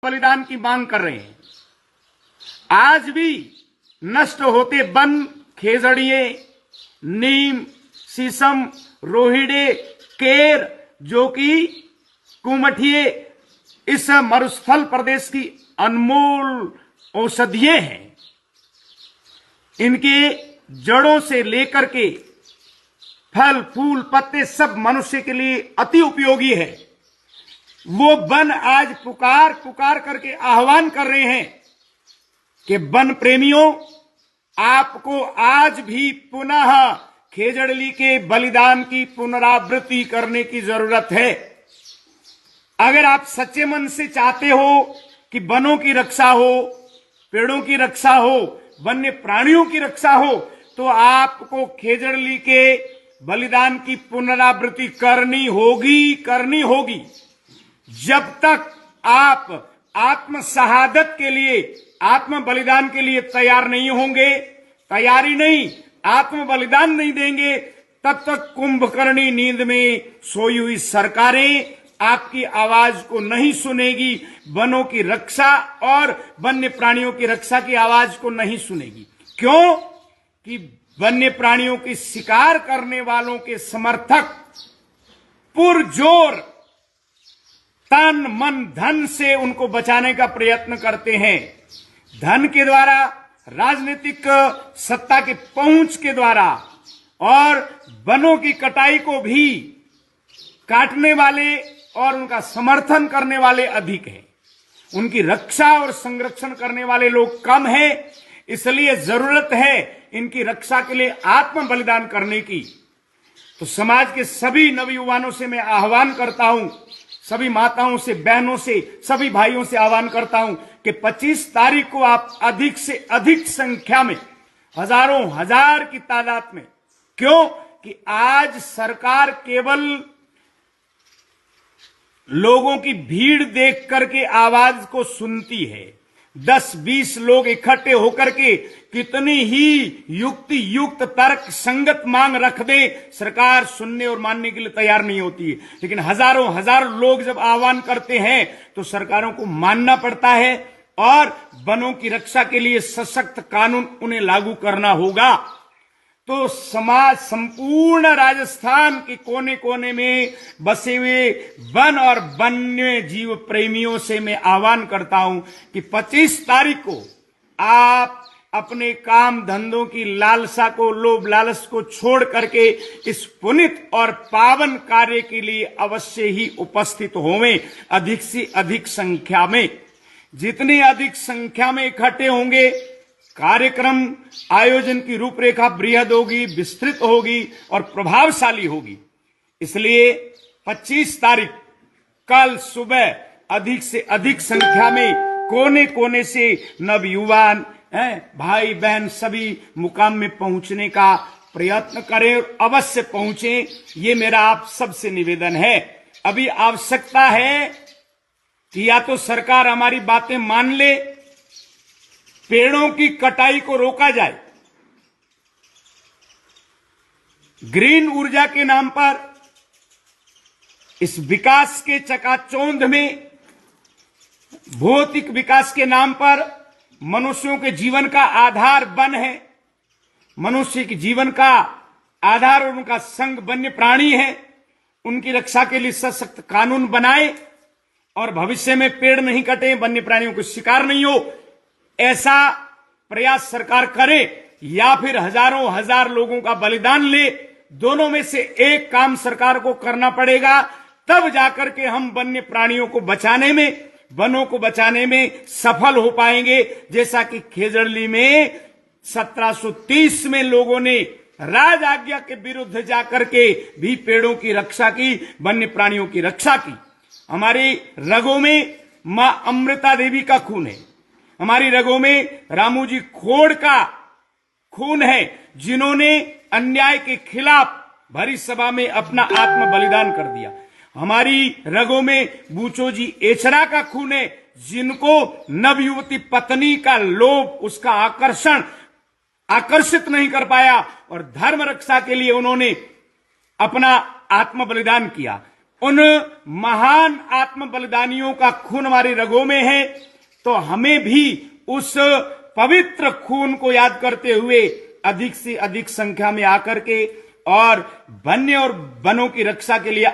बलिदान की मांग कर रहे हैं। आज भी नष्ट होते वन, खेजड़िए, नीम, शीशम, रोहिड़े, केर, जो कि कुमठिए इस मरुस्थल प्रदेश की अनमोल औषधियां हैं। इनके जड़ों से लेकर के फल, फूल, पत्ते सब मनुष्य के लिए अति उपयोगी है। वो वन आज पुकार पुकार करके आह्वान कर रहे हैं कि वन प्रेमियों, आपको आज भी पुनः खेजड़ली के बलिदान की पुनरावृत्ति करने की जरूरत है। अगर आप सच्चे मन से चाहते हो कि वनों की रक्षा हो, पेड़ों की रक्षा हो, वन्य प्राणियों की रक्षा हो, तो आपको खेजड़ली के बलिदान की पुनरावृत्ति करनी होगी। जब तक आप आत्म शहादत के लिए, आत्म बलिदान के लिए तैयार नहीं होंगे, तैयारी नहीं, आत्म बलिदान नहीं देंगे, तब तक कुंभकर्णी नींद में सोई हुई सरकारें आपकी आवाज को नहीं सुनेगी। वनों की रक्षा और वन्य प्राणियों की रक्षा की आवाज को नहीं सुनेगी। क्यों? कि वन्य प्राणियों की शिकार करने वालों के समर्थक पुरजोर तन, मन, धन से उनको बचाने का प्रयत्न करते हैं। धन के द्वारा, राजनीतिक सत्ता के पहुंच के द्वारा, और वनों की कटाई को भी काटने वाले और उनका समर्थन करने वाले अधिक हैं। उनकी रक्षा और संरक्षण करने वाले लोग कम हैं। इसलिए जरूरत है इनकी रक्षा के लिए आत्म बलिदान करने की। तो समाज के सभी नवयुवानों से मैं आह्वान करता हूं, सभी माताओं से, बहनों से, सभी भाइयों से आह्वान करता हूं कि 25 तारीख को आप अधिक से अधिक संख्या में, हजारों हजार की तादाद में, क्यों कि आज सरकार केवल लोगों की भीड़ देख करके आवाज को सुनती है। 10-20 लोग इकट्ठे होकर के कितनी ही युक्त तर्क संगत मांग रख दे, सरकार सुनने और मानने के लिए तैयार नहीं होती है। लेकिन हजारों हजार लोग जब आह्वान करते हैं तो सरकारों को मानना पड़ता है और वनों की रक्षा के लिए सशक्त कानून उन्हें लागू करना होगा। तो समाज, संपूर्ण राजस्थान के कोने कोने में बसे हुए वन और वन्य जीव प्रेमियों से मैं आह्वान करता हूं कि 25 तारीख को आप अपने काम धंधों की लालसा को, लोभ लालच को छोड़ करके इस पुनीत और पावन कार्य के लिए अवश्य ही उपस्थित होवें। अधिक से अधिक संख्या में, जितनी अधिक संख्या में इकट्ठे होंगे, कार्यक्रम आयोजन की रूपरेखा बृहद होगी, विस्तृत होगी और प्रभावशाली होगी। इसलिए 25 तारीख कल सुबह अधिक से अधिक संख्या में कोने कोने से नवयुवान, भाई बहन सभी मुकाम में पहुंचने का प्रयत्न करें और अवश्य पहुंचे। ये मेरा आप सबसे निवेदन है। अभी आवश्यकता है कि या तो सरकार हमारी बातें मान ले, पेड़ों की कटाई को रोका जाए, ग्रीन ऊर्जा के नाम पर, इस विकास के चकाचौंध में, भौतिक विकास के नाम पर मनुष्यों के जीवन का आधार वन है, मनुष्य के जीवन का आधार और उनका संग वन्य प्राणी है। उनकी रक्षा के लिए सशक्त कानून बनाए और भविष्य में पेड़ नहीं कटे, वन्य प्राणियों को शिकार नहीं हो, ऐसा प्रयास सरकार करे, या फिर हजारों हजार लोगों का बलिदान ले। दोनों में से एक काम सरकार को करना पड़ेगा, तब जाकर के हम वन्य प्राणियों को बचाने में, वनों को बचाने में सफल हो पाएंगे। जैसा कि खेजड़ली में 1730 में लोगों ने राज आज्ञा के विरुद्ध जाकर के भी पेड़ों की रक्षा की, वन्य प्राणियों की रक्षा की। हमारी रगों में मां अमृता देवी का खून है, हमारी रगों में रामूजी खोड़ का खून है, जिन्होंने अन्याय के खिलाफ भरी सभा में अपना आत्म बलिदान कर दिया। हमारी रगों में बूचोजी एचरा का खून है, जिनको नवयुवती पत्नी का लोभ, उसका आकर्षित नहीं कर पाया और धर्म रक्षा के लिए उन्होंने अपना आत्म बलिदान किया। उन महान आत्म बलिदानियों का खून हमारी रगों में है, तो हमें भी उस पवित्र खून को याद करते हुए अधिक से अधिक संख्या में आकर के और वन्य और वनों की रक्षा के लिए